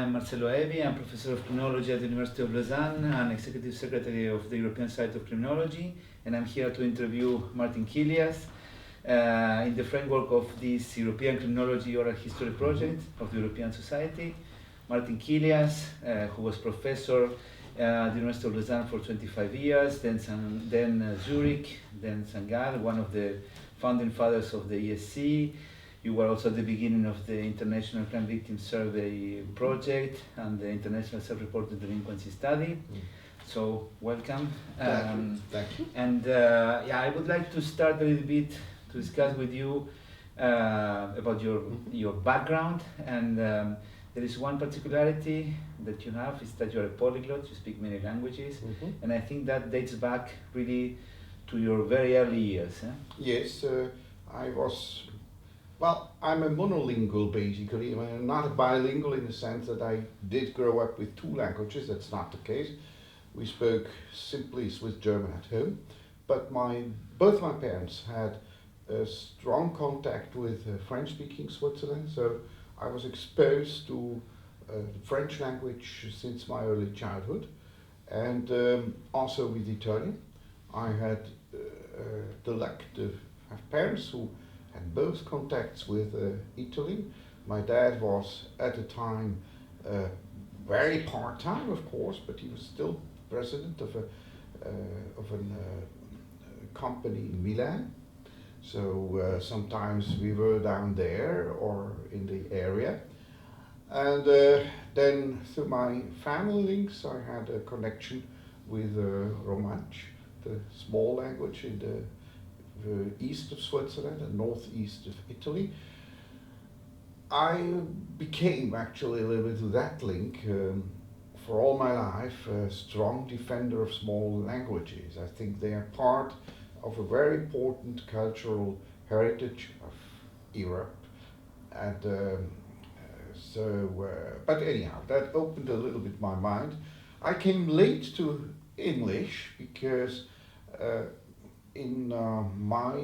I'm Marcelo Aebi. I'm Professor of Criminology at the University of Lausanne and Executive Secretary of the European Society of Criminology. And I'm here to interview Martin Killias in the framework of this European Criminology Oral History project of the European Society. Martin Killias, who was professor at the University of Lausanne for 25 years, then Zurich, then St. Gall, one of the founding fathers of the ESC. You were also at the beginning of the International Crime Victims Survey project and the International Self-Reported Delinquency Study. So, welcome. Thank you. And I would like to start a little bit to discuss with you about your background. And there is one particularity that you have, is that you're a polyglot, you speak many languages. And I think that dates back really to your very early years. Yes, I'm a monolingual basically. I'm not a bilingual in the sense that I did grow up with two languages. That's not the case. We spoke simply Swiss German at home, but both my parents had a strong contact with French-speaking Switzerland, so I was exposed to the French language since my early childhood, and also with Italian. I had the luck to have parents who had both contacts with Italy. My dad was at the time very part-time, of course, but he was still president of a company in Milan. So sometimes we were down there or in the area. And then through my family links, I had a connection with Romansh, the small language in the east of Switzerland and northeast of Italy. I became actually a little bit of that link for all my life, a strong defender of small languages. I think they are part of a very important cultural heritage of Europe. And but anyhow, that opened a little bit my mind. I came late to English because in my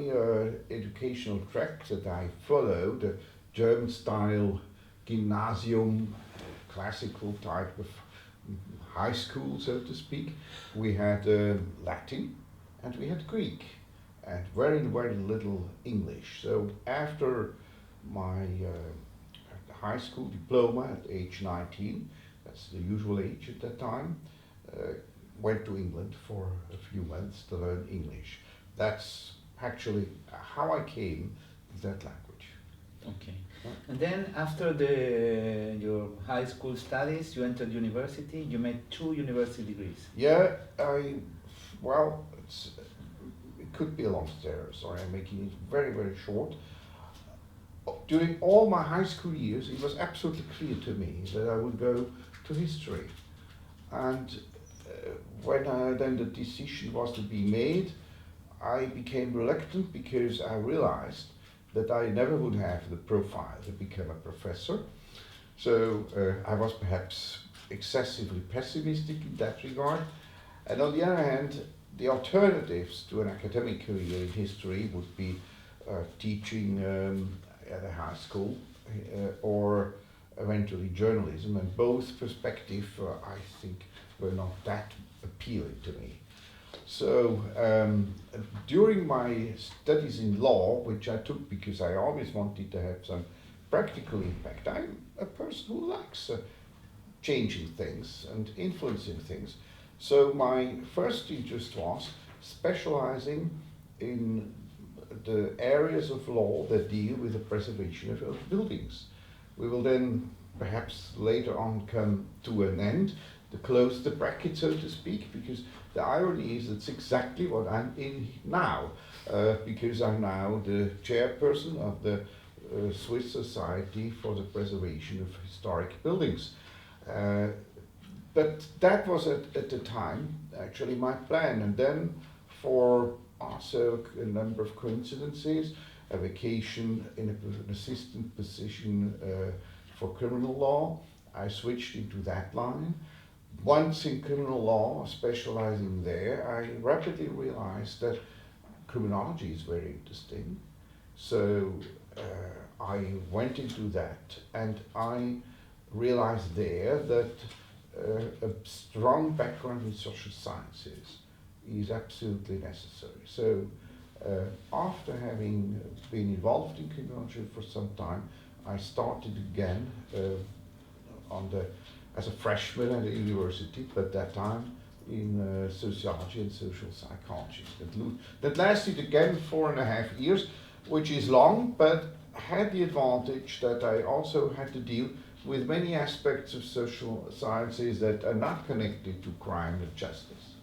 educational track that I followed, a German-style gymnasium, classical type of high school, so to speak, we had Latin and we had Greek and very, very little English. So after my high school diploma at age 19, that's the usual age at that time, went to England for a few months to learn English. That's actually how I came to that language. Okay. And then after your high school studies, you entered university. You made 2 university degrees. Yeah, it could be a long story. Sorry, I'm making it very, very short. During all my high school years, it was absolutely clear to me that I would go to history. And when then the decision was to be made, I became reluctant because I realized that I never would have the profile to become a professor. So I was perhaps excessively pessimistic in that regard. And on the other hand, the alternatives to an academic career in history would be teaching at a high school or eventually journalism, and both perspectives I think were not that appealing to me. So during my studies in law, which I took because I always wanted to have some practical impact, I'm a person who likes changing things and influencing things. So my first interest was specializing in the areas of law that deal with the preservation of buildings. We will then perhaps later on come to an end, to close the bracket, so to speak, because the irony is that's exactly what I'm in now, because I'm now the chairperson of the Swiss Society for the Preservation of Historic Buildings. But that was at the time actually my plan, and then for also a number of coincidences, a vacation in an assistant position for criminal law, I switched into that line. Once in criminal law, specializing there, I rapidly realized that criminology is very interesting. So I went into that, and I realized there that a strong background in social sciences is absolutely necessary. So after having been involved in criminology for some time, I started again as a freshman at the university, but that time in sociology and social psychology. That lasted again 4.5 years, which is long, but had the advantage that I also had to deal with many aspects of social sciences that are not connected to crime and justice.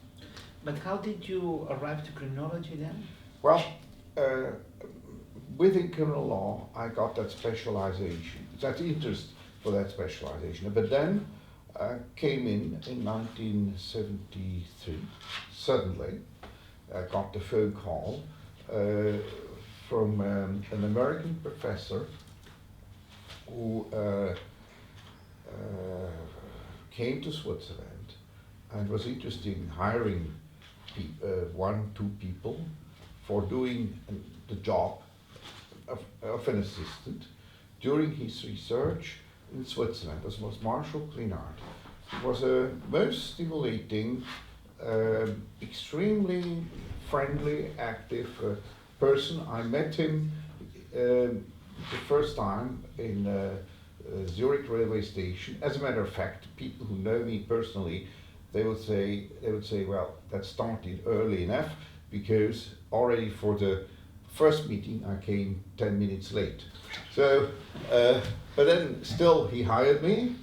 But how did you arrive to criminology then? Well, within criminal law, I got that specialization, that interest for that specialization. But then came in 1973, suddenly, I got the phone call from an American professor who came to Switzerland and was interested in hiring 2 people for doing the job of an assistant during his research in Switzerland. This was Marcelo. He was a most stimulating, extremely friendly, active person. I met him the first time in Zurich railway station. As a matter of fact, people who know me personally, they would say, well, that started early enough, because already for the first meeting I came 10 minutes late. So, but then still he hired me,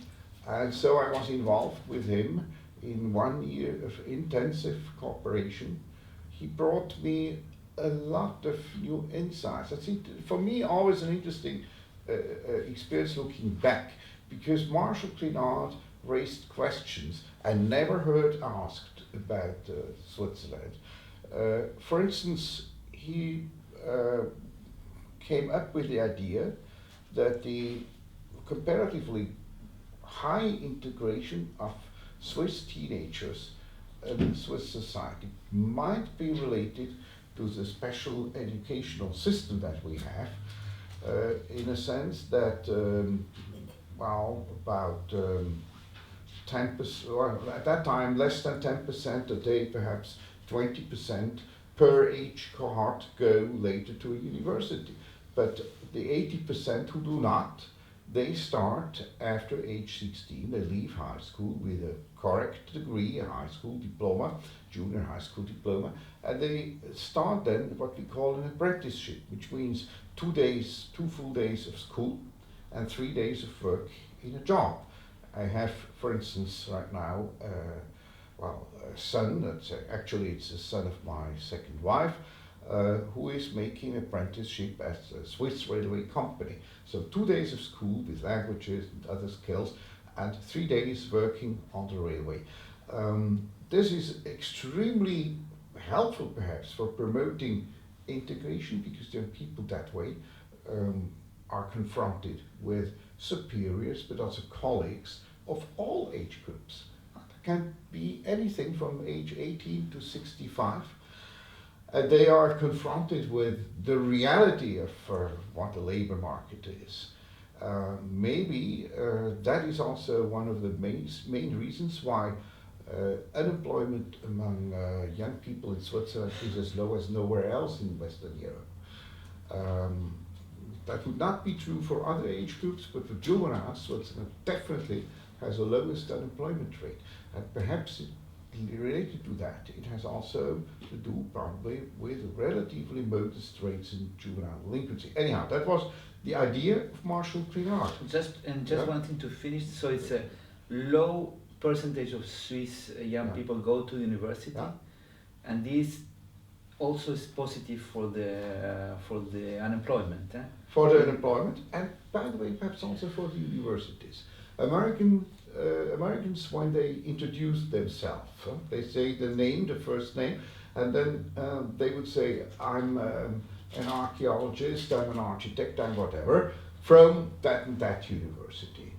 and so I was involved with him in 1 year of intensive cooperation. He brought me a lot of new insights. I think for me always an interesting experience looking back, because Marcelo raised questions I never heard asked about Switzerland. For instance, he came up with the idea that the comparatively high integration of Swiss teenagers in Swiss society might be related to the special educational system that we have, in a sense that, about 10%, or at that time less than 10%, today perhaps 20% per age cohort go later to a university. But the 80% who do not, they start after age 16, they leave high school with a correct degree, a high school diploma, junior high school diploma, and they start then what we call an apprenticeship, which means 2 full days of school and 3 days of work in a job. I have, for instance, right now, a son, it's a son of my second wife, who is making apprenticeship at a Swiss railway company. So 2 days of school with languages and other skills, and 3 days working on the railway. This is extremely helpful perhaps for promoting integration, because young people that way are confronted with superiors, but also colleagues of all age groups. It can be anything from age 18 to 65. They are confronted with the reality of what the labor market is. Maybe that is also one of the main reasons why unemployment among young people in Switzerland is as low as nowhere else in Western Europe. That would not be true for other age groups, but for juveniles, Switzerland definitely has the lowest unemployment rate. And perhaps related to that, it has also to do probably with relatively modest rates in juvenile delinquency. Anyhow, that was the idea of Marcelo. Just wanting to finish, so it's a low percentage of Swiss young people go to university, and this also is positive for the unemployment. For the unemployment, and by the way, perhaps also for the universities. Americans, when they introduce themselves, they say the name, the first name, and then they would say, I'm an archaeologist, I'm an architect, I'm whatever, from that and that university.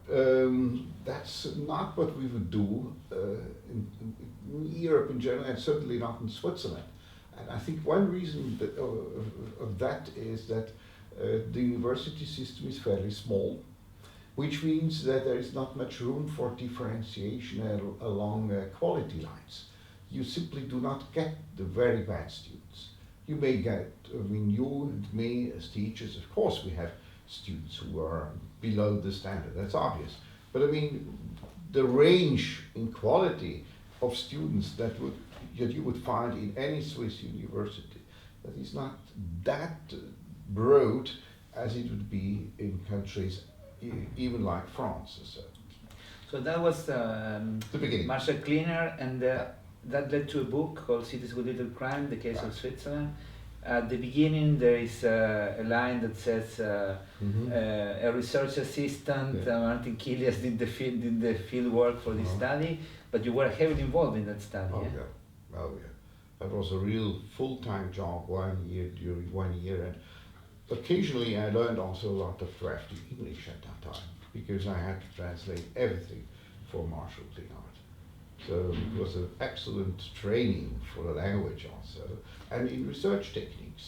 That's not what we would do in Europe in general, and certainly not in Switzerland. And I think one reason of that is that the university system is fairly small. which means that there is not much room for differentiation along quality lines. You simply do not get the very bad students. You may get, you and me as teachers, of course we have students who are below the standard, that's obvious. But the range in quality of students that you would find in any Swiss university, that is not that broad as it would be in countries even like France. So that was the beginning. Marcel Kleiner, and that led to a book called Cities with Little Crime, The Case of Switzerland. At the beginning there is a line that says a research assistant, Martin Killias, did the field work for this study, but you were heavily involved in that study. Oh yeah. That was a real full-time job, 1 year, during 1 year, and occasionally I learned also a lot of drafty English at that time, because I had to translate everything for Marcel Kleiner. So it was an excellent training for the language also, and in research techniques.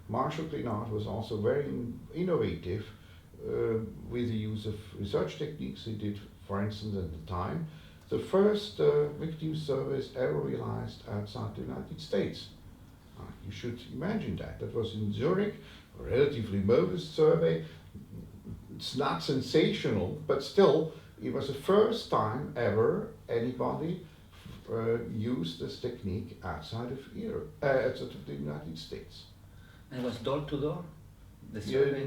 Marcel Kleiner was also very innovative with the use of research techniques. He did, for instance, at the time, the first victim surveys ever realized outside the United States. You should imagine that. That was in Zurich, a relatively modest survey. It's not sensational, but still, it was the first time ever anybody used this technique outside of Europe, outside of the United States. And it was door to door? The survey?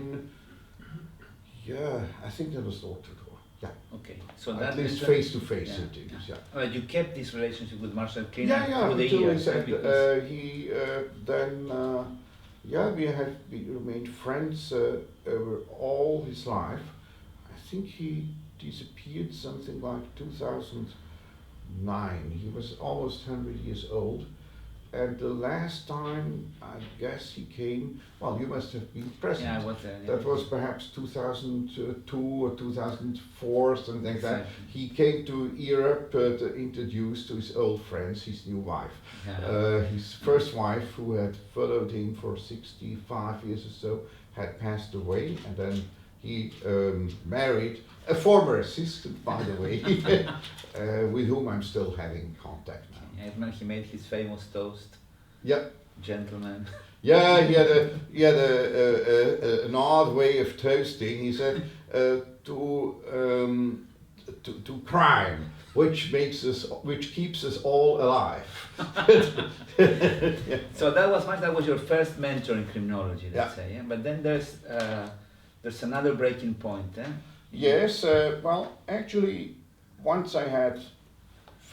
Yeah, I think that was door to door. Yeah. Okay. So at least face to face interviews. Yeah. But you kept this relationship with Marcel Kleiner through the until years. He we remained friends over all his life. I think he disappeared something like 2009. He was almost 100 years old. And the last time, I guess he came, well, you must have been present. Yeah, I was there. Yeah. That was perhaps 2002 or 2004, something like that. He came to Europe to introduce to his old friends his new wife. Yeah. His first wife, who had followed him for 65 years or so, had passed away, and then he married a former assistant, by the way, with whom I'm still having contact now. Yeah, he made his famous toast. Yeah. Gentleman. Yeah, he had an odd way of toasting. He said to crime, which keeps us all alive. Yeah. So that was your first mentor in criminology, let's say. Yeah? But then there's another breaking point. Eh? Yes. Well, actually, once I had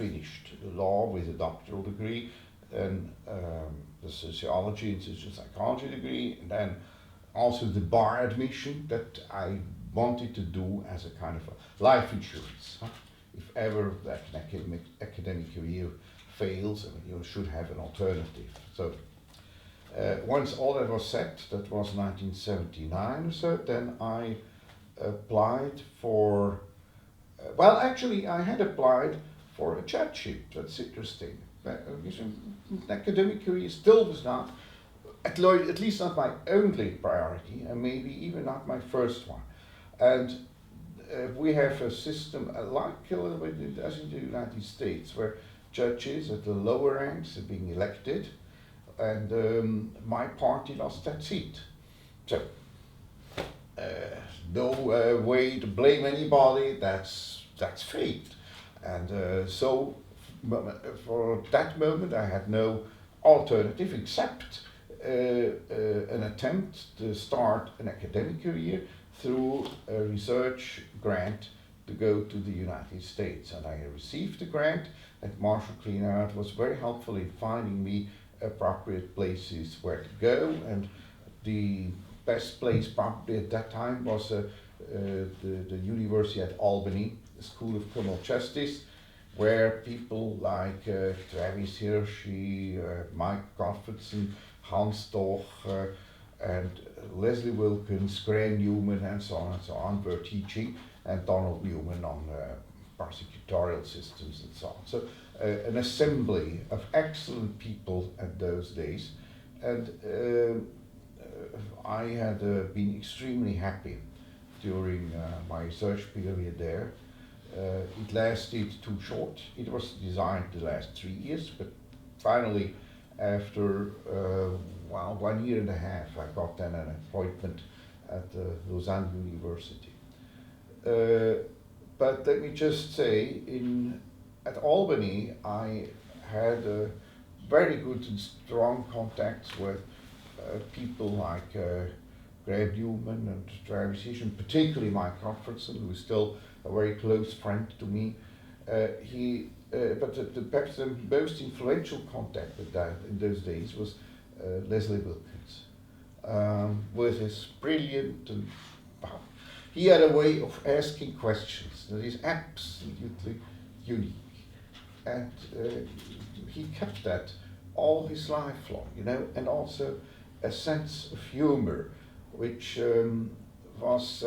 finished law with a doctoral degree, then the sociology and social psychology degree, and then also the bar admission that I wanted to do as a kind of a life insurance. If ever that academic career fails, you should have an alternative. So once all that was set, that was 1979 or so, then I applied for, I had applied for a judgeship. That's interesting. Academic career still was not, at least not my only priority, and maybe even not my first one. And we have a system like a little bit as in the United States, where judges at the lower ranks are being elected, and my party lost that seat. So no way to blame anybody. That's fate. And so for that moment I had no alternative except an attempt to start an academic career through a research grant to go to the United States. And I received the grant, and Marcel Kleiner was very helpful in finding me appropriate places where to go. And the best place probably at that time was the University at Albany, the School of Criminal Justice, where people like Travis Hirschi, Mike Gottfredson, Hans Doch, and Leslie Wilkins, Graham Newman, and so on were teaching, and Donald Newman on prosecutorial systems and so on. So an assembly of excellent people at those days, and I had been extremely happy during my research period there. It lasted too short. It was designed to last 3 years, but finally, after 1 year and a half, I got then an appointment at Lausanne University. But let me just say, at Albany, I had very good and strong contacts with people like Graham Newman and Travis Hishan, particularly Mike Robertson, who is still a very close friend to me. But perhaps the most influential contact with that in those days was Leslie Wilkins, with his brilliant and he had a way of asking questions that is absolutely unique, and he kept that all his life long, you know, and also a sense of humor, which was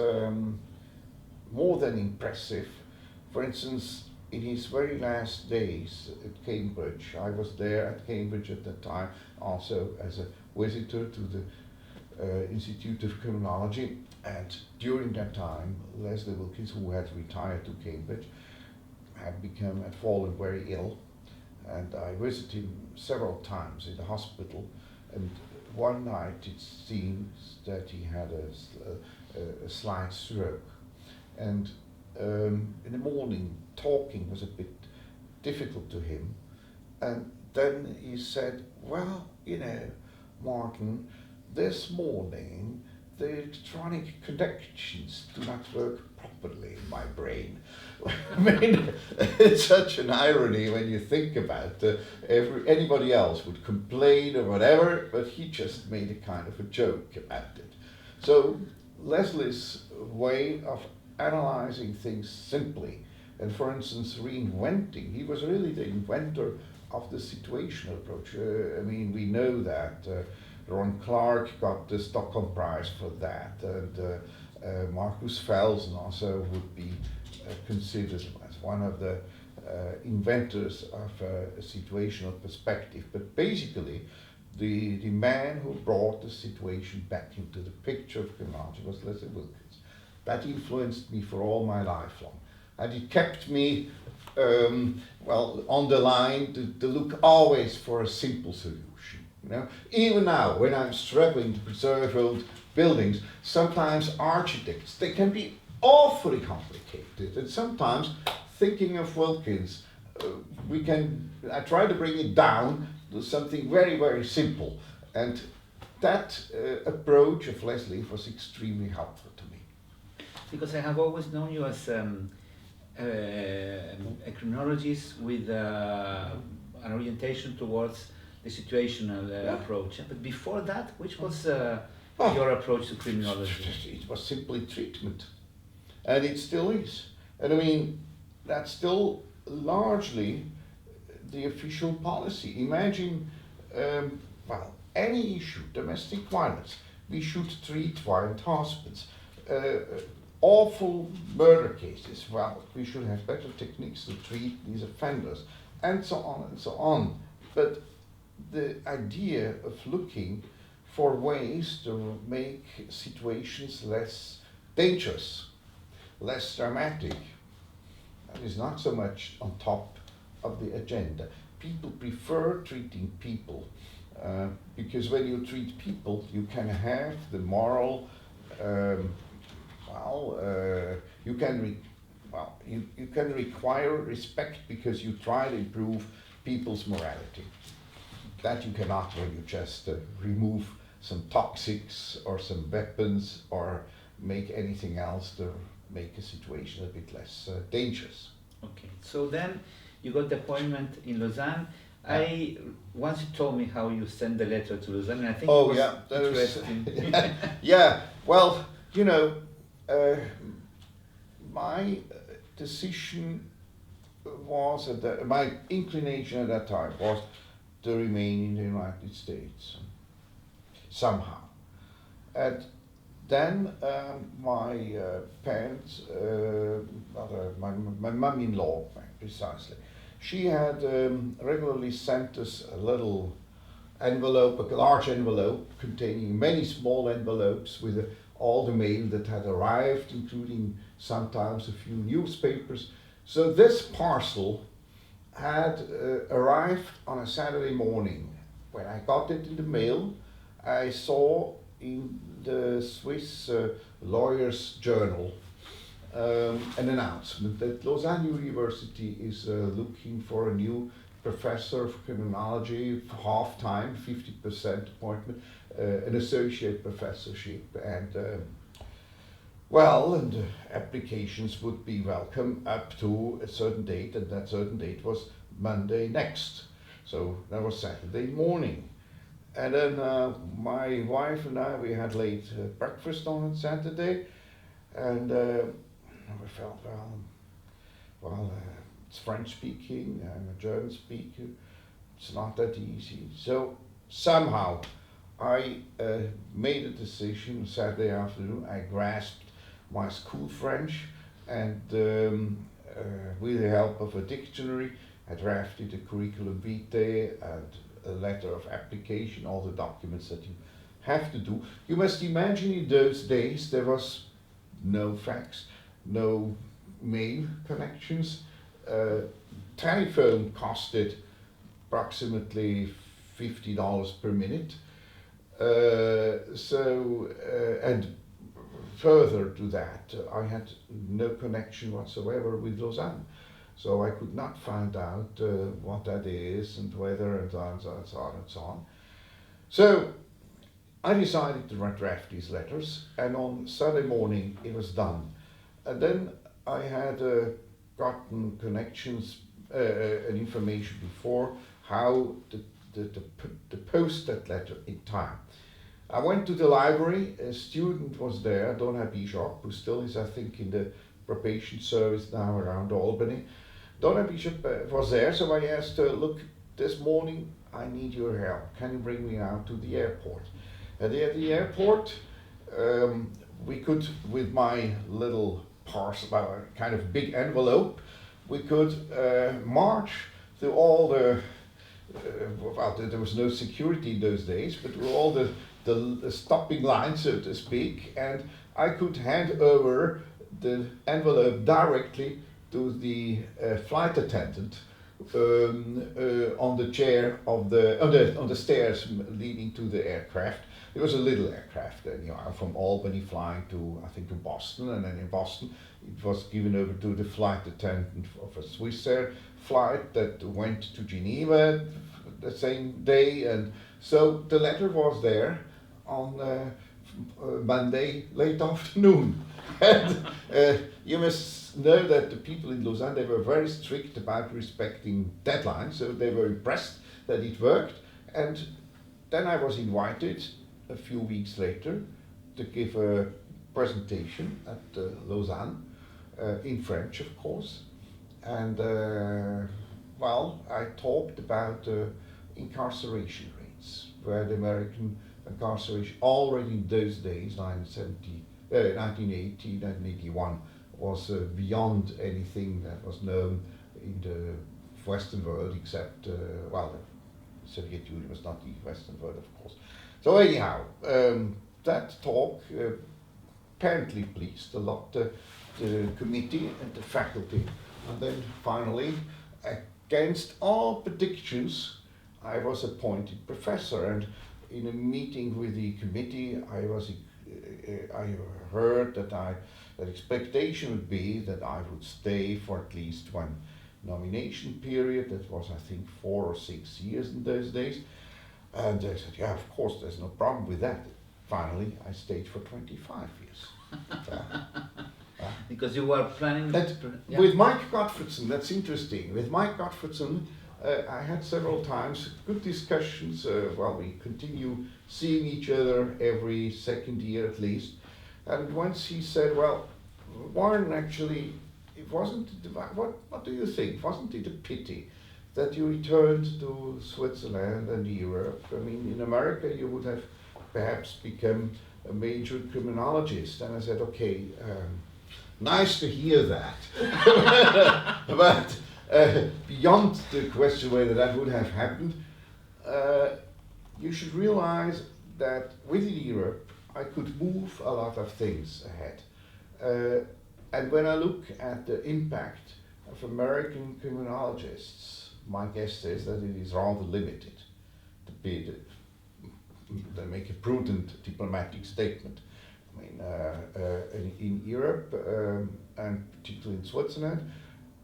more than impressive. For instance, in his very last days at Cambridge, I was there at Cambridge at the time also as a visitor to the Institute of Criminology, and during that time Leslie Wilkins, who had retired to Cambridge, had fallen very ill, and I visited him several times in the hospital, and one night it seems that he had a slight stroke, and in the morning talking was a bit difficult to him, and then he said, well, you know, Martin, this morning the electronic connections do not work properly in my brain. I mean, it's such an irony when you think about anybody else would complain or whatever, but he just made a kind of a joke about it. So Leslie's way of analyzing things simply, and for instance reinventing, he was really the inventor of the situational approach. I mean, we know that Ron Clark got the Stockholm Prize for that, and Marcus Felsen also would be considered as one of the inventors of a situational perspective. But basically, the man who brought the situation back into the picture of criminology was Leslie Wilkins. That influenced me for all my life long, and it kept me on the line to look always for a simple solution. You know, even now when I'm struggling to preserve old buildings, sometimes architects, they can be awfully complicated, and sometimes thinking of Wilkins, I try to bring it down to something very, very simple, and that approach of Leslie was extremely helpful to me. Because I have always known you as a criminologist with an orientation towards the situational approach. But before that, which was your approach to criminology? It was simply treatment, and it still is. And I mean, that's still largely the official policy. Imagine, any issue, domestic violence, we should treat violent husbands. Awful murder cases, well, we should have better techniques to treat these offenders, and so on and so on. But the idea of looking for ways to make situations less dangerous, less dramatic, that is not so much on top of the agenda. People prefer treating people because when you treat people, you can have the moral you can require respect because you try to improve people's morality. That you cannot when you just remove some toxics or some weapons or make anything else to make a situation a bit less dangerous. Okay, so then you got the appointment in Lausanne. Once you told me how you sent the letter to Lausanne, and I think it was interesting. Yeah, well, you know, my decision was, my inclination at that time was to remain in the United States, somehow. And then my parents, my mum-in-law, precisely, she had regularly sent us a little envelope, a large envelope containing many small envelopes with all the mail that had arrived, including sometimes a few newspapers. So this parcel had arrived on a Saturday morning. When I got it in the mail, I saw in the Swiss Lawyers' Journal an announcement that Lausanne University is looking for a new professor of criminology, half-time, 50% appointment, an associate professorship, and applications would be welcome up to a certain date, and that certain date was Monday next. So that was Saturday morning. And then my wife and I, we had late breakfast on Saturday, and we felt, it's French speaking, I'm a German speaker, it's not that easy. So somehow I made a decision Saturday afternoon. I grasped my school French, and with the help of a dictionary, I drafted a curriculum vitae and a letter of application, all the documents that you have to do. You must imagine in those days there was no fax, no mail connections. Telephone costed approximately $50 per minute. And further to that, I had no connection whatsoever with Lausanne. So I could not find out what that is and whether and so on and so on and so on. So I decided to draft these letters, and on Sunday morning it was done. And then I had gotten connections and information before how to post that letter in time. I went to the library, a student was there, Donna Bishop, who still is, I think, in the probation service now around Albany. Donna Bishop was there, so I asked her, look, this morning I need your help. Can you bring me out to the airport? At the airport, we could, with my little parcel, kind of big envelope, we could march through all the, there was no security in those days, but through all the stopping lines, so to speak, and I could hand over the envelope directly to the flight attendant on the chair of on the stairs leading to the aircraft. It was a little aircraft, anyhow, from Albany flying to, I think, to Boston, and then in Boston it was given over to the flight attendant of a Swiss Air flight that went to Geneva the same day, and so the letter was there on Monday late afternoon. And you must know that the people in Lausanne, they were very strict about respecting deadlines, so they were impressed that it worked. And then I was invited a few weeks later to give a presentation at Lausanne, in French, of course. And I talked about incarceration rates, where the American incarceration already in those days, 1980, 1981, was beyond anything that was known in the Western world, except, the Soviet Union was not the Western world, of course. So anyhow, that talk apparently pleased a lot the committee and the faculty. And then finally, against all predictions, I was appointed professor, and in a meeting with the committee, I heard that that expectation would be that I would stay for at least one nomination period. That was, I think, 4 or 6 years in those days. And they said, yeah, of course, there's no problem with that. Finally, I stayed for 25 years. Because you were planning that, with Mike Gottfredson, that's interesting. With Mike Gottfredson, I had several times good discussions. We continue seeing each other every second year at least. And once he said, well, Warren, actually, it wasn't, what do you think? Wasn't it a pity that you returned to Switzerland and Europe? I mean, in America, you would have perhaps become a major criminologist. And I said, okay, nice to hear that. But beyond the question whether that would have happened, you should realize that within Europe, I could move a lot of things ahead. And when I look at the impact of American criminologists, my guess is that it is rather limited. They make a prudent diplomatic statement. I mean, in Europe and particularly in Switzerland,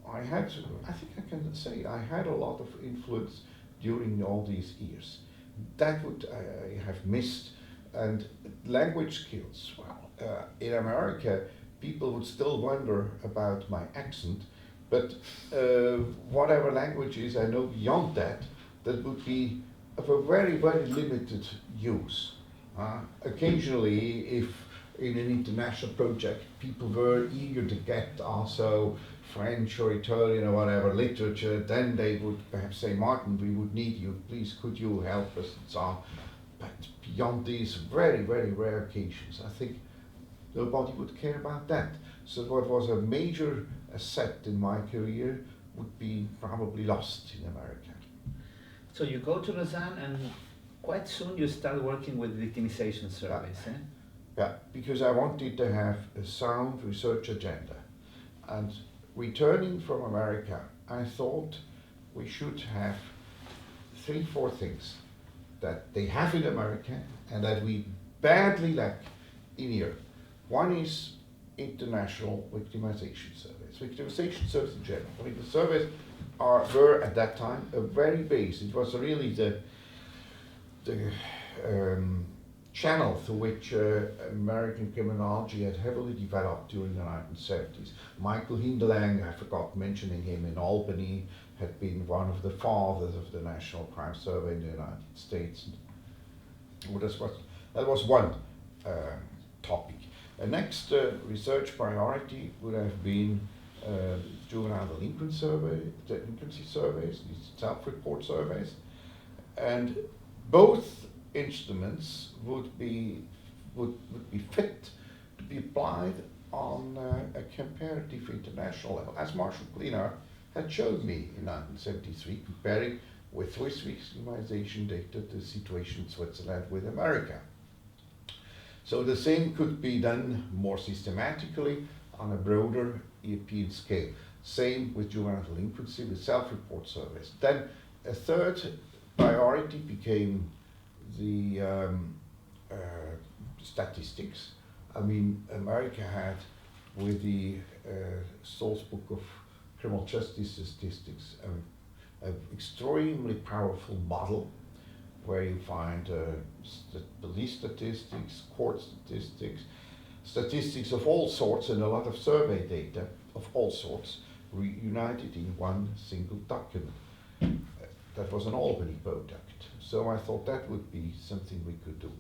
I think I can say, I had a lot of influence during all these years. That would I have missed. And language skills, well, in America, people would still wonder about my accent, but whatever languages I know beyond that, that would be of a very, very limited use. Occasionally, if in an international project, people were eager to get also French or Italian or whatever literature, then they would perhaps say, Martin, we would need you, please could you help us, and so on. But beyond these very, very rare occasions, I think nobody would care about that. So what was a major asset in my career would be probably lost in America. So you go to Lausanne and quite soon you start working with victimization surveys, Yeah. eh? Yeah, because I wanted to have a sound research agenda. And returning from America, I thought we should have 3-4 things that they have in America and that we badly lack in Europe. One is international victimization surveys. Victimization surveys in general. I mean, the surveys were at that time a very base. It was really the channel through which American criminology had heavily developed during the 1970s. Michael Hindelang, I forgot mentioning him, in Albany, had been one of the fathers of the National Crime Survey in the United States. That was one topic. The next research priority would have been juvenile delinquency surveys, these self-report surveys, and both instruments would be fit to be applied on a comparative international level, as Marshall Kleiner had showed me in 1973, comparing with Swiss victimization data the situation in Switzerland with America. So the same could be done more systematically on a broader European scale. Same with juvenile delinquency, with self-report surveys. Then a third priority became the statistics. I mean, America had, with the source book of criminal justice statistics, an extremely powerful model where you find police statistics, court statistics, statistics of all sorts, and a lot of survey data of all sorts reunited in one single document. That was an Albany product. So I thought that would be something we could do.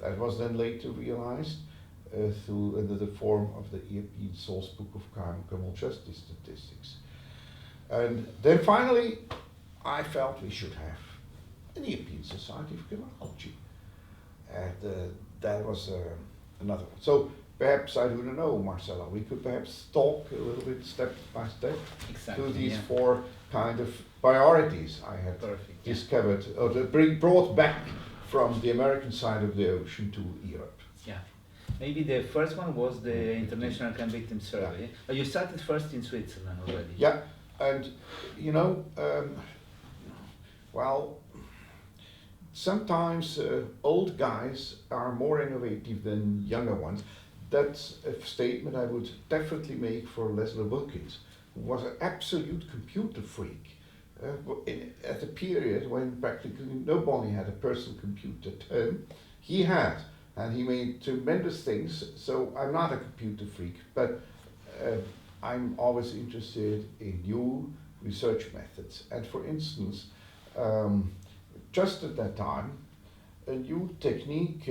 That was then later realized under the form of the European Source Book of Criminal Justice Statistics. And then finally, I felt we should have an European Society of Criminology. And that was another one. So perhaps, I don't know, Marcelo, we could perhaps talk a little bit step by step through these 4 kind of priorities I had discovered, or brought back from the American side of the ocean to Europe. Yeah. Maybe the first one was the International Crime Victim Survey. Yeah. You started first in Switzerland already. Yeah, and you know, well, sometimes old guys are more innovative than younger ones. That's a statement I would definitely make for Leslie Wilkins, who was an absolute computer freak at a period when practically nobody had a personal computer at home. He had, and he made tremendous things. So I'm not a computer freak, but I'm always interested in new research methods. And for instance, just at that time, a new technique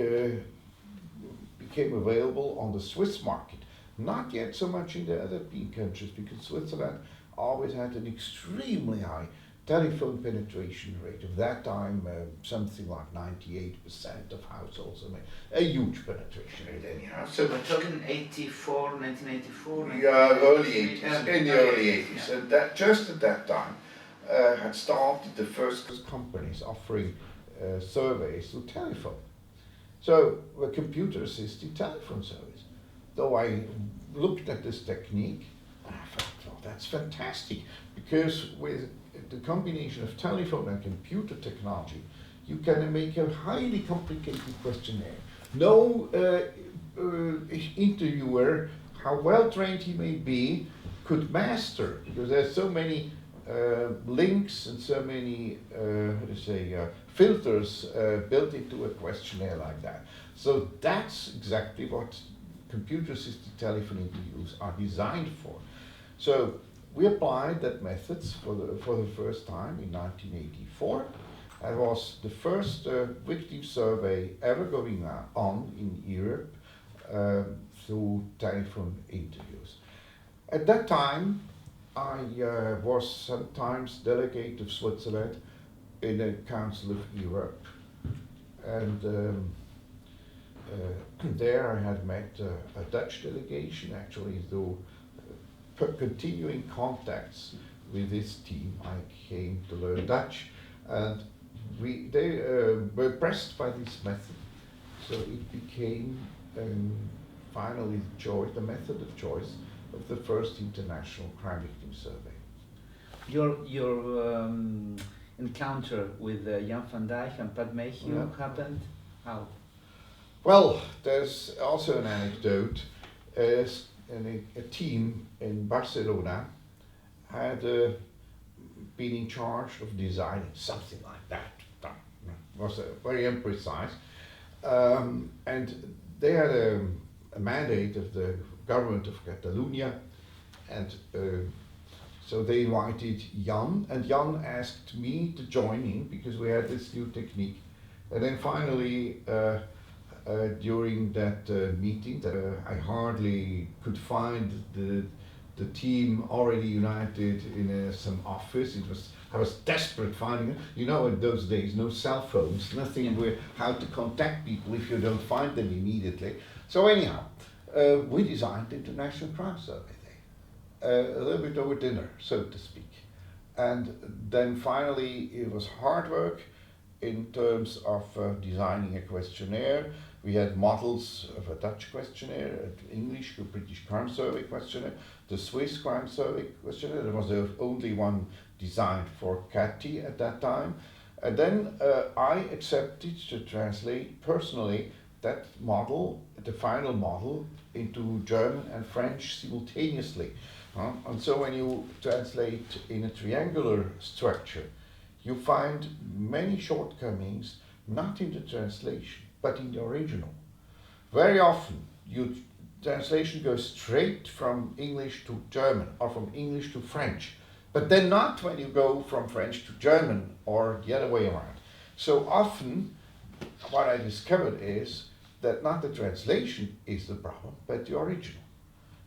became available on the Swiss market. Not yet so much in the other European countries, because Switzerland always had an extremely high telephone penetration rate. At that time, something like 98% of households. I mean, a huge penetration rate anyhow. So we're talking 1984? Yeah, early 80s, in the early 80s. Yeah. And that, just at that time, had started the first companies offering surveys through telephone. So a computer-assisted telephone service. Though I looked at this technique, and I thought, well, that's fantastic, because with the combination of telephone and computer technology, you can make a highly complicated questionnaire. No interviewer, how well trained he may be, could master, because there's so many links and so many filters built into a questionnaire like that. So that's exactly what computer-assisted telephone interviews are designed for. So we applied that methods for the first time in 1984. It was the first victim survey ever going on in Europe through telephone interviews. At that time, I was sometimes delegate of Switzerland in the Council of Europe, and there I had met a Dutch delegation, actually through continuing contacts with this team. I came to learn Dutch, and they were impressed by this method, so it became finally the method of choice of the first international crime victim survey. Your encounter with Jan van Dijk and Pat Mayhew happened how? Well, there's also an anecdote. A team in Barcelona had been in charge of designing something like that. It was very imprecise. And they had a mandate of the government of Catalonia, and so they invited Jan, and Jan asked me to join in because we had this new technique. And then finally, during that meeting, I hardly could find the team already united in some office. I was desperate finding it. You know, in those days, no cell phones, nothing where how to contact people if you don't find them immediately. So anyhow, we designed the International Crime Survey Day, a little bit over dinner, so to speak. And then finally, it was hard work in terms of designing a questionnaire. We had models of a Dutch questionnaire, an English, a British crime survey questionnaire, the Swiss crime survey questionnaire. There was the only one designed for CATI at that time. And then I accepted to translate personally that model, the final model, into German and French simultaneously. And so when you translate in a triangular structure, you find many shortcomings, not in the translation, but in the original. Very often, translation goes straight from English to German or from English to French, but then not when you go from French to German or the other way around. So often, what I discovered is that not the translation is the problem, but the original.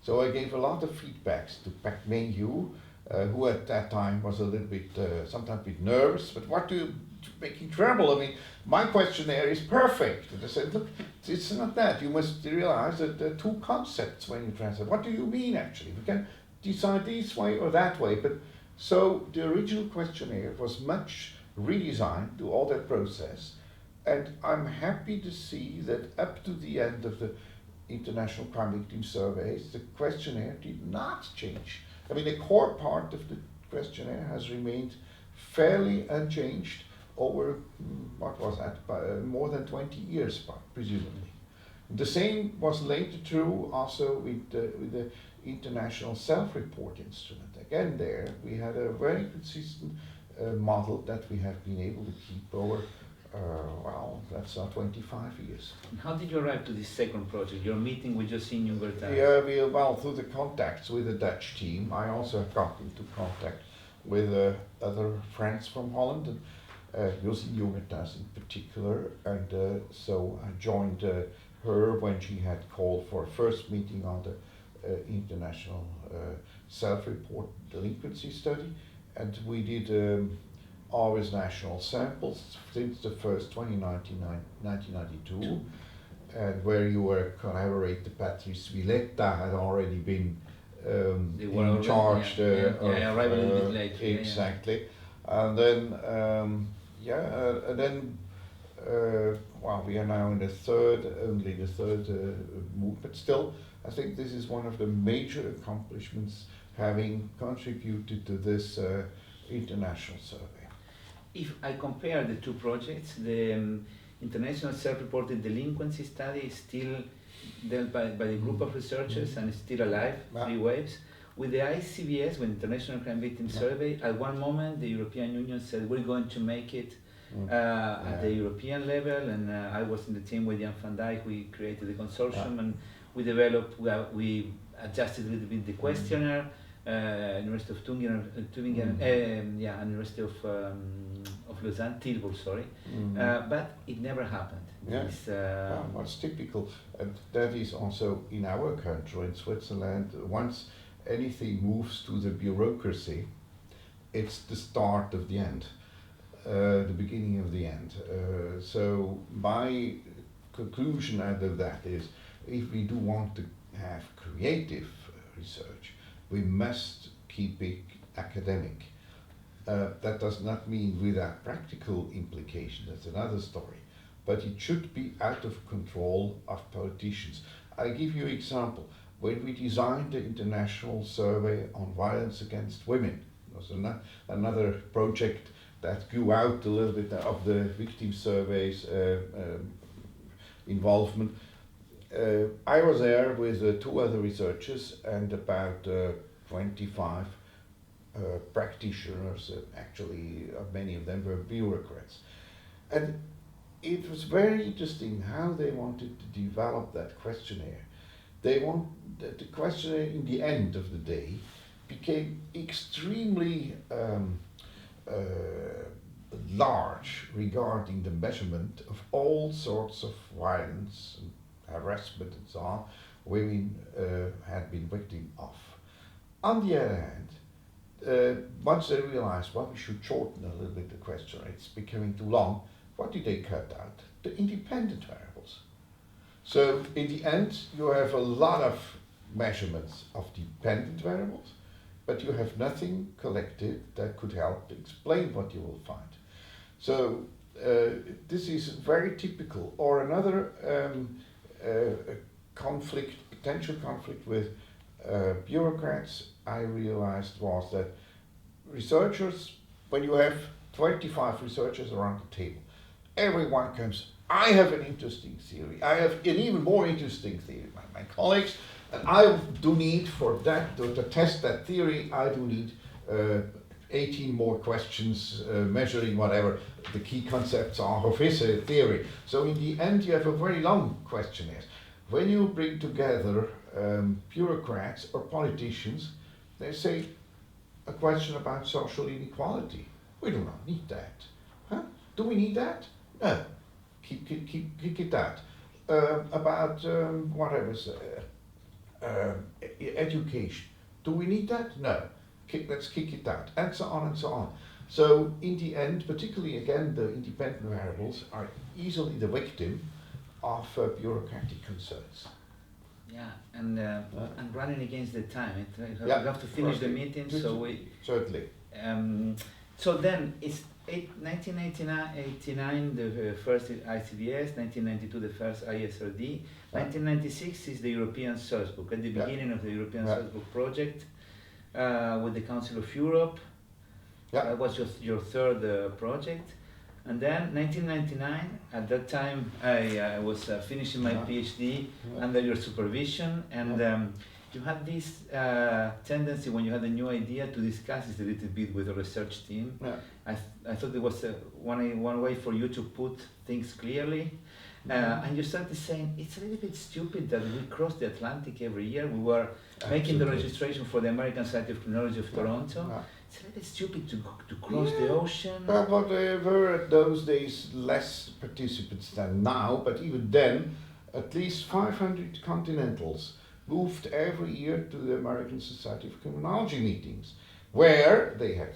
So I gave a lot of feedbacks to Pat Mayhew, who at that time was a little bit, sometimes a bit nervous, but what do you making trouble? I mean, my questionnaire is perfect. And I said, look, it's not that. You must realize that there are two concepts when you translate. What do you mean actually? We can decide this way or that way. But so the original questionnaire was much redesigned to all that process. And I'm happy to see that up to the end of the International Crime Victim Surveys, the questionnaire did not change. I mean, the core part of the questionnaire has remained fairly unchanged over, what was that, more than 20 years, presumably. The same was later true also with the International Self-Report Instrument. Again there, we had a very consistent model that we have been able to keep over, well, that's 25 years. And how did you arrive to this second project, your meeting with Josine Jungertas? Yeah, well, through the contacts with the Dutch team, I also got into contact with other friends from Holland, and Josine Jungertas in particular, and so I joined her when she had called for a first meeting on the International Self-Report Delinquency Study, and we did always national samples since the first 1992, and where you were collaborating, Patrice Villetta had already been in charge. Arrived a little bit late. Exactly, and then and then well, we are now in only the third move, but still, I think this is one of the major accomplishments having contributed to this international survey. If I compare the two projects, the International Self-Reported Delinquency Study is still dealt by the group of researchers and is still alive, 3 waves. With the ICVS, with International Crime Victim Survey, at one moment the European Union said we're going to make it at the European level, and I was in the team with Jan van Dijk. We created the consortium and we developed, we adjusted a little bit the questionnaire. University of Tübingen, University of Lausanne, Tilburg, sorry, but it never happened. Yeah. What's typical, and that is also in our country, in Switzerland, once anything moves to the bureaucracy, it's the start of the end, the beginning of the end. So my conclusion out of that is, if we do want to have creative research, we must keep it academic. That does not mean without practical implication, that's another story, but it should be out of control of politicians. I give you an example. When we designed the International Survey on Violence Against Women, it was another project that grew out a little bit of the victim surveys involvement. I was there with 2 other researchers and about 25 practitioners. Actually, many of them were bureaucrats. And it was very interesting how they wanted to develop that questionnaire. The questionnaire in the end of the day became extremely large regarding the measurement of all sorts of violence and harassment and so on women had been victim of. On the other hand, once they realized, well, we should shorten a little bit the questionnaire, it's becoming too long, what did they cut out? The independent variables. So in the end, you have a lot of measurements of dependent variables, but you have nothing collected that could help to explain what you will find. So this is very typical. Or another potential conflict with bureaucrats, I realized, was that researchers, when you have 25 researchers around the table, everyone comes, I have an interesting theory, I have an even more interesting theory, my colleagues, and I do need for that, to test that theory, I do need 18 more questions measuring whatever the key concepts are of his theory. So in the end you have a very long questionnaire. When you bring together bureaucrats or politicians, they say a question about social inequality. We do not need that. Huh? Do we need that? No. Keep it out. About whatever, education. Do we need that? No. Let's kick it out. And so on and so on. So in the end, particularly again, the independent variables are easily the victim of bureaucratic concerns. Yeah, and running against the time. We have to finish the meeting, so we... Certainly. So then, it's 1989 the first ICVS, 1992 the first ISRD, 1996 is the European Source Book, at the beginning of the European Source Book project with the Council of Europe. That was your third project. And then 1999, at that time I was finishing my PhD under your supervision, and you had this tendency when you had a new idea to discuss it a little bit with the research team. I thought it was one way for you to put things clearly. And you started saying, it's a little bit stupid that we cross the Atlantic every year. We were making the registration for the American Society of Criminology of Toronto. It's a little bit stupid to cross the ocean. But there were at those days less participants than now, but even then, at least 500 continentals moved every year to the American Society of Criminology meetings, where they had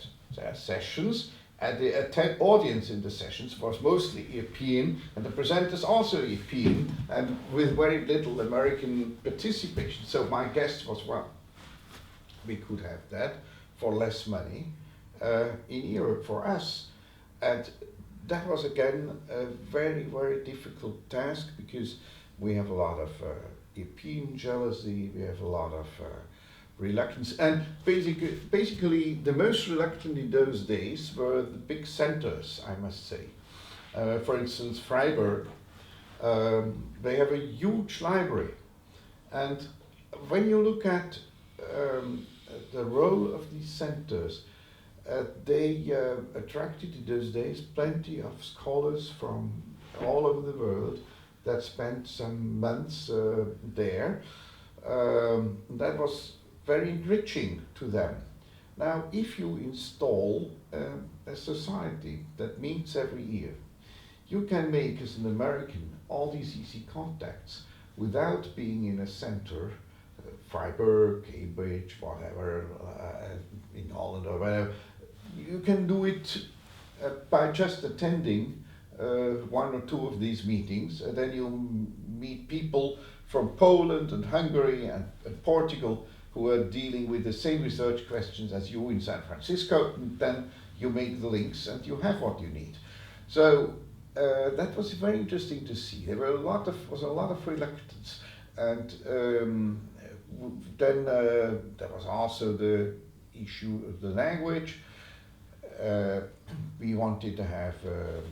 sessions, and the audience in the sessions was mostly European, and the presenters also European, and with very little American participation. So my guess was, well, we could have that for less money in Europe for us. And that was again a very, very difficult task because we have a lot of European jealousy, we have a lot of reluctance, and basically the most reluctant in those days were the big centers, I must say. For instance, Freiburg, they have a huge library, and when you look at the role of these centers, they attracted in those days plenty of scholars from all over the world that spent some months there. That was very enriching to them. Now, if you install a society that meets every year, you can make, as an American, all these easy contacts without being in a center, Freiburg, Cambridge, whatever, in Holland or whatever. You can do it by just attending one or two of these meetings, and then you meet people from Poland and Hungary and Portugal who are dealing with the same research questions as you in San Francisco, and then you make the links and you have what you need. So that was very interesting to see. There was a lot of reluctance, and then there was also the issue of the language. We wanted to have a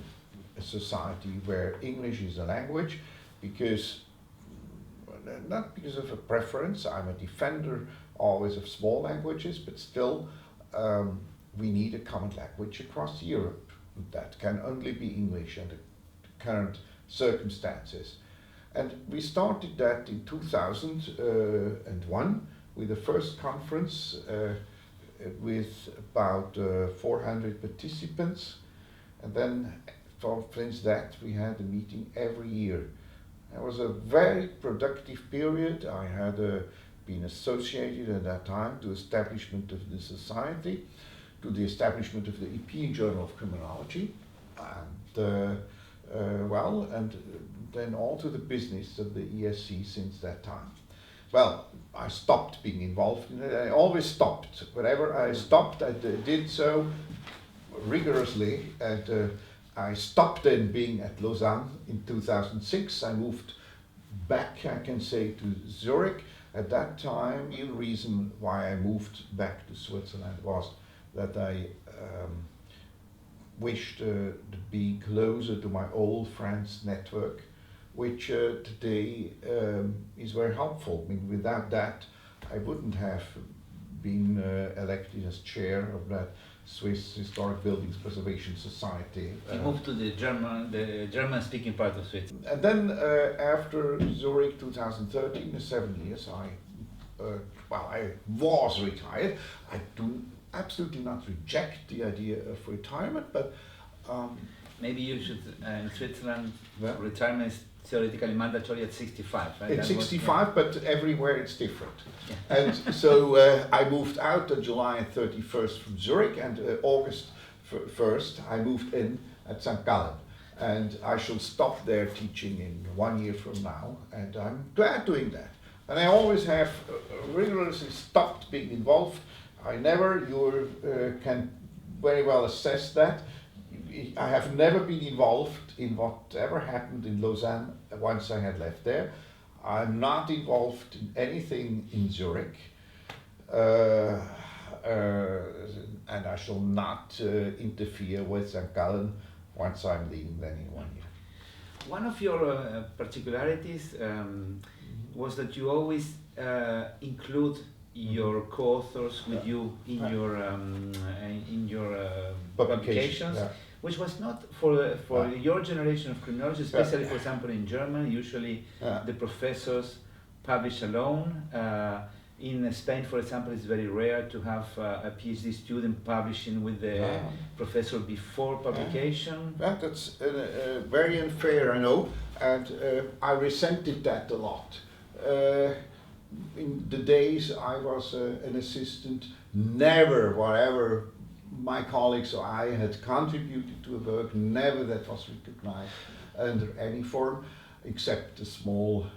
society where English is a language, because not because of a preference. I'm a defender always of small languages, but still we need a common language across Europe. That can only be English under the current circumstances. And we started that in 2001 with the first conference with about 400 participants. And then since that we had a meeting every year. It was a very productive period. I had been associated at that time to establishment of the society, to the establishment of the European Journal of Criminology, and and then all to the business of the ESC since that time. Well, I stopped being involved in it. I always stopped. Whenever I stopped, I did so rigorously, and I stopped then being at Lausanne in 2006. I moved back, I can say, to Zurich. At that time, the reason why I moved back to Switzerland was that I wished to be closer to my old friends network, which today is very helpful. I mean, without that, I wouldn't have been elected as chair of that Swiss Historic Buildings Preservation Society. You moved to the German-speaking part of Switzerland. And then after Zurich 2013, 7 years, I was retired. I do absolutely not reject the idea of retirement, but maybe you should, in Switzerland, retirement is theoretically mandatory at 65, right? It's 65, but everywhere it's different. Yeah. And so I moved out on July 31st from Zurich, and August 1st I moved in at St. Gallen. And I shall stop there teaching in 1 year from now, and I'm glad doing that. And I always have rigorously stopped being involved. You can very well assess that. I have never been involved in whatever happened in Lausanne once I had left there. I'm not involved in anything in Zurich, and I shall not interfere with St. Gallen once I'm leaving then in 1 year. One of your particularities was that you always include your co-authors with you in your publications, which was not for your generation of criminology, especially for example in German. Usually the professors publish alone. In Spain, for example, it's very rare to have a PhD student publishing with the professor before publication. That's very unfair, I know, and I resented that a lot. In the days I was an assistant, never, whatever my colleagues or I had contributed to a work, never that was recognized under any form, except a small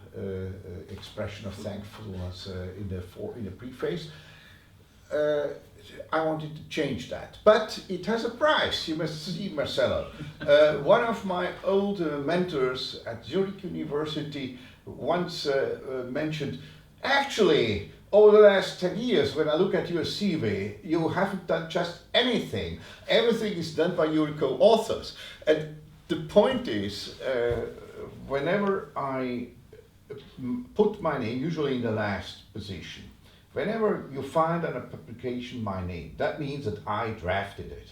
expression of thankfulness in a preface. I wanted to change that, but it has a price. You must see, Marcelo. One of my old mentors at Zurich University once mentioned, actually, over the last 10 years, when I look at your CV, you haven't done just anything. Everything is done by your co-authors. And the point is, whenever I put my name, usually in the last position, whenever you find on a publication my name, that means that I drafted it.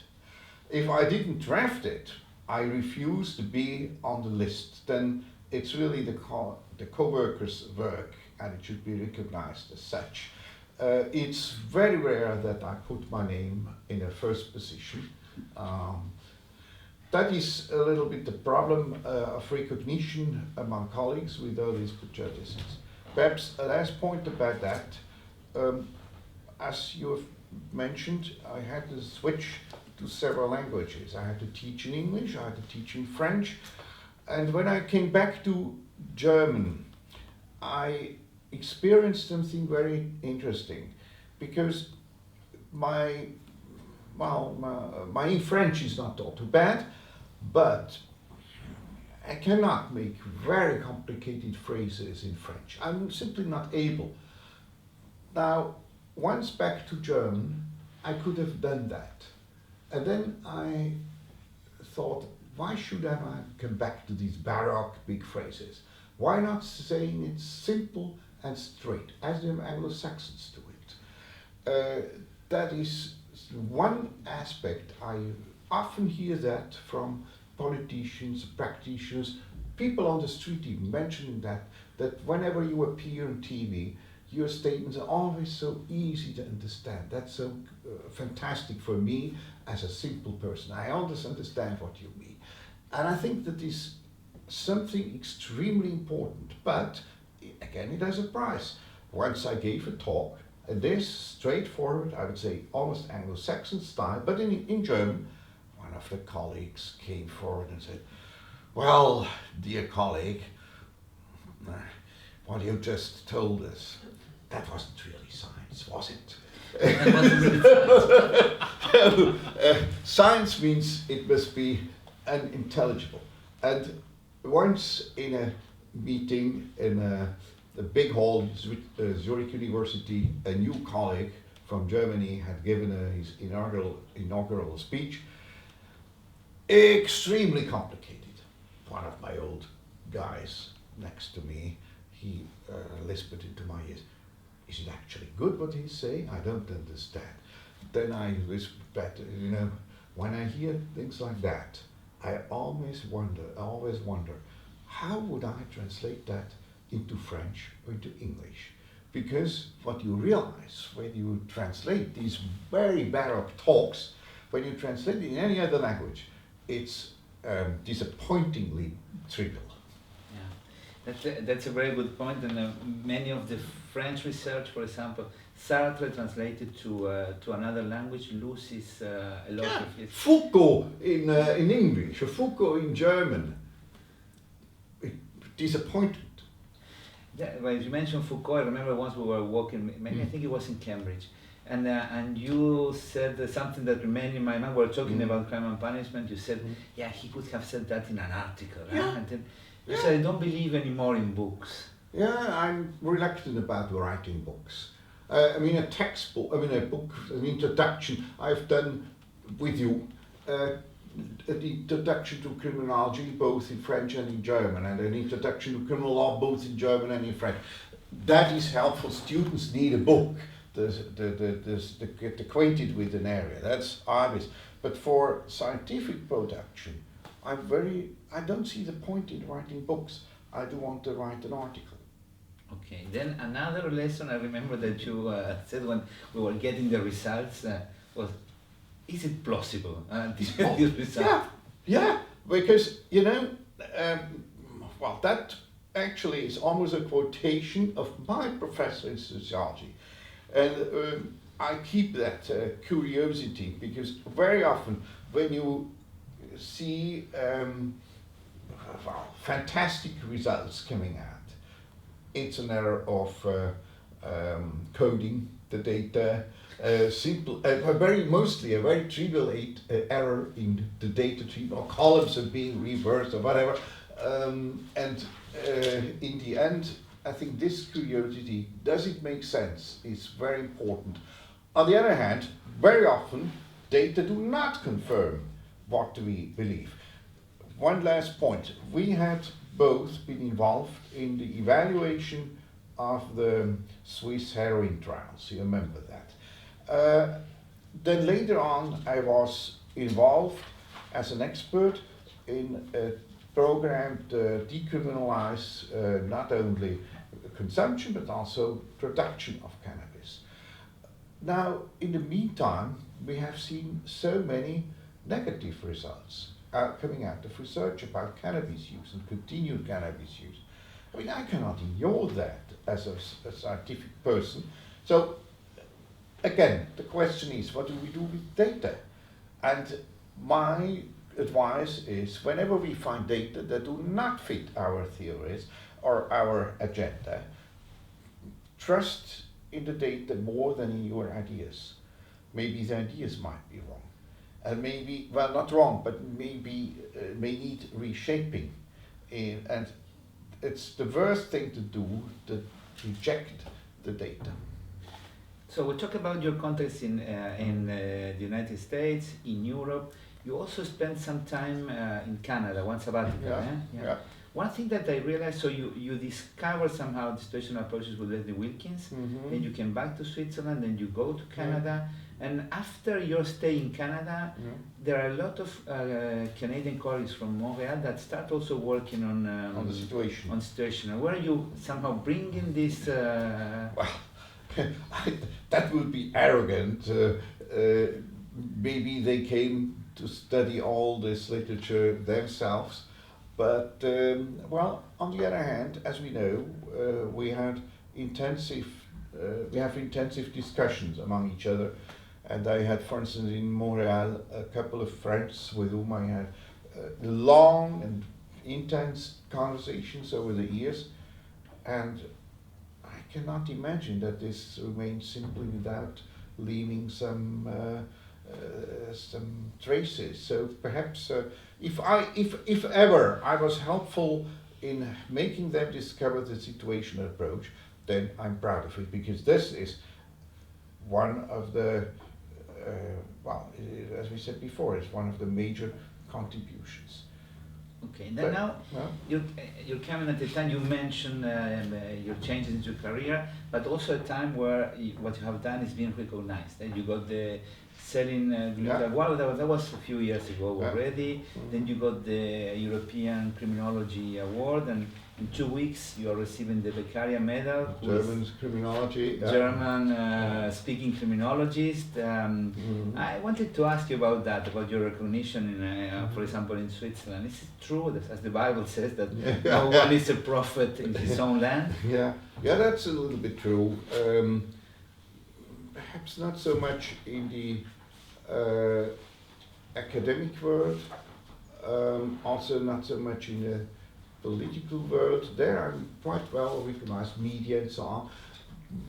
If I didn't draft it, I refuse to be on the list. Then it's really the co-workers' work, and it should be recognized as such. It's very rare that I put my name in a first position. That is a little bit the problem of recognition among colleagues with all these prejudices. Perhaps a last point about that. As you have mentioned, I had to switch to several languages. I had to teach in English, I had to teach in French, and when I came back to German, I experienced something very interesting, because my French is not all too bad, but I cannot make very complicated phrases in French. I'm simply not able. Now, once back to German, I could have done that. And then I thought, why should I come back to these baroque big phrases? Why not saying it simple and straight, as the Anglo-Saxons do it? That is one aspect. I often hear that from politicians, practitioners, people on the street even mentioning that whenever you appear on TV, your statements are always so easy to understand. That's so fantastic for me as a simple person. I always understand what you mean. And I think that is something extremely important, but again, it has a price. Once I gave a talk, and this straightforward, I would say almost Anglo-Saxon style, but in German, one of the colleagues came forward and said, well, dear colleague, what you just told us, that wasn't really science, was it? That wasn't really science. Science means it must be unintelligible. And once in a meeting in a big hall, Zurich University, a new colleague from Germany had given his inaugural speech. Extremely complicated. One of my old guys next to me, he lisped into my ears, is it actually good what he's saying? I don't understand. Then I whispered back, when I hear things like that, I always wonder, how would I translate that into French or into English? Because what you realize when you translate these very baroque talks, when you translate it in any other language, it's disappointingly trivial. Yeah, that's a very good point, and many of the French research, for example, Sartre translated to another language loses a lot of its... Foucault in English, or Foucault in German. Disappointment. Yeah, well, you mentioned Foucault. I remember once we were walking, maybe I think it was in Cambridge, and you said something that remained in my mind. We were talking about crime and punishment. You said, yeah, he could have said that in an article. Yeah. And then you said, I don't believe anymore in books. Yeah, I'm reluctant about writing books. A textbook, a book, an introduction I've done with you, an introduction to criminology both in French and in German, and an introduction to criminal law both in German and in French. That is helpful. Students need a book to get acquainted with an area. That's obvious. But for scientific production, I don't see the point in writing books. I do want to write an article. Okay, then another lesson I remember that you said when we were getting the results was, is it plausible, these results? Yeah, because, that actually is almost a quotation of my professor in sociology. And I keep that curiosity, because very often when you see fantastic results coming out, it's an error of coding the data, mostly a very trivial error in the data treatment, or columns are being reversed or whatever. And in the end, I think this curiosity, does it make sense, is very important. On the other hand, very often data do not confirm what we believe. One last point. We had both been involved in the evaluation of the Swiss heroin trials. You remember that. Then later on, I was involved as an expert in a program to decriminalize not only consumption but also production of cannabis. Now, in the meantime, we have seen so many negative results coming out of research about cannabis use and continued cannabis use. I mean, I cannot ignore that as a scientific person. So, again, the question is, what do we do with data? And my advice is, whenever we find data that do not fit our theories or our agenda, trust in the data more than in your ideas. Maybe the ideas might be wrong. And maybe, well, not wrong, but maybe may need reshaping. And it's the worst thing to do, to reject the data. So we talk about your context in the United States, in Europe. You also spent some time in Canada, one sabbatical. Yeah. One thing that I realized, so you discovered somehow the situational approaches with Leslie Wilkins, then you came back to Switzerland, then you go to Canada, and after your stay in Canada, there are a lot of Canadian colleagues from Montreal that start also working on the situation. On situation. Where you somehow bringing this? Well, that would be arrogant. Maybe they came to study all this literature themselves. But, well, on the other hand, as we know, we have intensive discussions among each other. And I had, for instance, in Montreal, a couple of friends with whom I had long and intense conversations over the years. And I cannot imagine that this remains simply without leaving some traces. So perhaps if ever I was helpful in making them discover the situational approach, then I'm proud of it, because this is one of the as we said before, it's one of the major contributions. Okay, and then you're coming at a time, you mentioned your changes in your career, but also a time where what you have done is being recognized. And you got the selling well, that was a few years ago already. Then you got the European Criminology Award, and in 2 weeks you are receiving the Beccaria Medal. German criminology. German speaking criminologist. I wanted to ask you about that, about your recognition, in, for example, in Switzerland. Is it true that, as the Bible says, that no one is a prophet in his own land? Yeah, that's a little bit true. Perhaps not so much in the academic world, also not so much in the political world. There I'm quite well recognized, media and so on.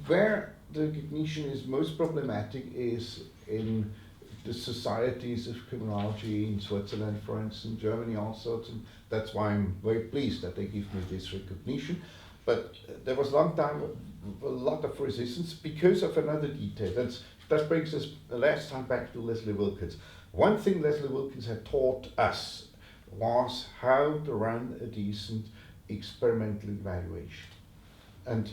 Where the recognition is most problematic is in the societies of criminology in Switzerland, for instance, Germany also, and that's why I'm very pleased that they give me this recognition. But there was a long time a lot of resistance because of another detail. That brings us the last time back to Leslie Wilkins. One thing Leslie Wilkins had taught us was how to run a decent experimental evaluation. And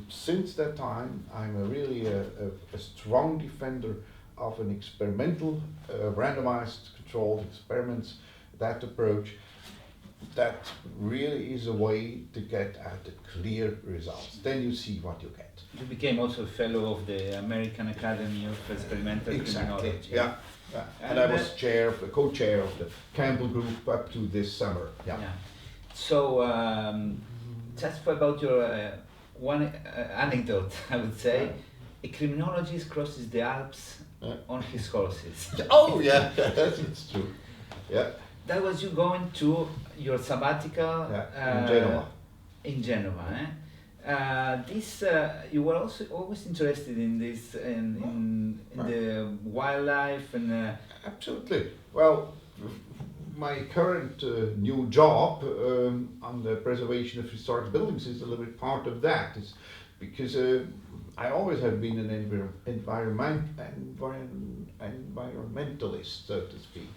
since that time, I'm really a strong defender of an experimental, randomized controlled experiments, that approach. That really is a way to get at the clear results. Then you see what you get. You became also a fellow of the American Academy of Experimental Criminology. Yeah. And I was co-chair of the Campbell Group up to this summer. Yeah. So, just about your one anecdote, I would say, a criminologist crosses the Alps on his horses. Oh yeah, that's true. Yeah. That was you going to your sabbatical in Genoa. In Genoa, You were also always interested in this, in the wildlife and. Absolutely. Well, my current new job on the preservation of historic buildings is a little bit part of that. It's because I always have been an environmentalist, so to speak.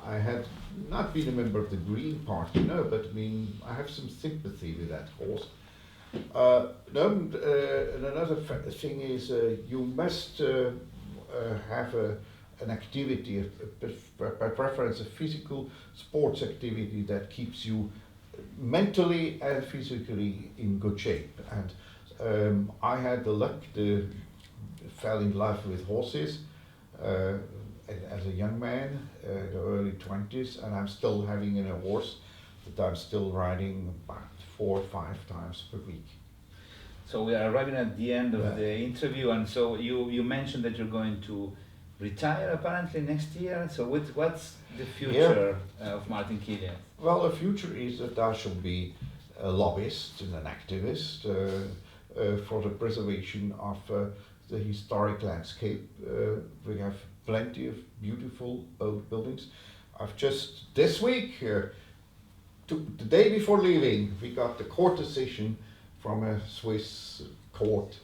I have not been a member of the Green Party, no, but I mean, I have some sympathy with that cause. Another thing is you must have an activity, by preference a physical sports activity that keeps you mentally and physically in good shape. And I had the luck to fell in love with horses as a young man, the early 20s, and I'm still having a horse that I'm still riding about 4 or 5 times per week. So we are arriving at the end of the interview, and so you mentioned that you're going to retire apparently next year. So what's the future of Martin Killias? Well, the future is that I shall be a lobbyist and an activist for the preservation of the historic landscape. We have plenty of beautiful old buildings. I've just this week, the day before leaving, we got the court decision from a Swiss court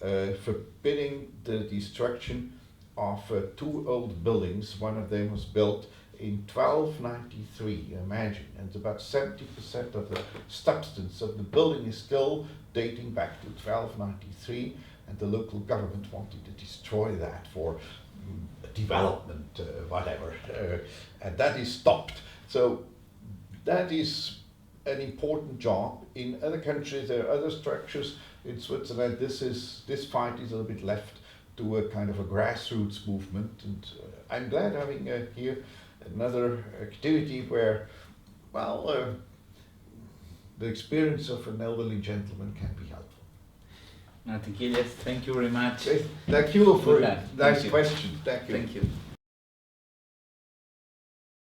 forbidding the destruction of 2 old buildings. One of them was built in 1293, imagine, and about 70% of the substance of the building is still dating back to 1293, and the local government wanted to destroy that for development, whatever, and that is stopped. So that is an important job. In other countries there are other structures. In Switzerland this fight is a little bit left to a kind of a grassroots movement, and I'm glad having here another activity where, well, the experience of an elderly gentleman can be helpful. Martin Killias, thank you very much. Thank you for that. nice question. Thank you. Thank you.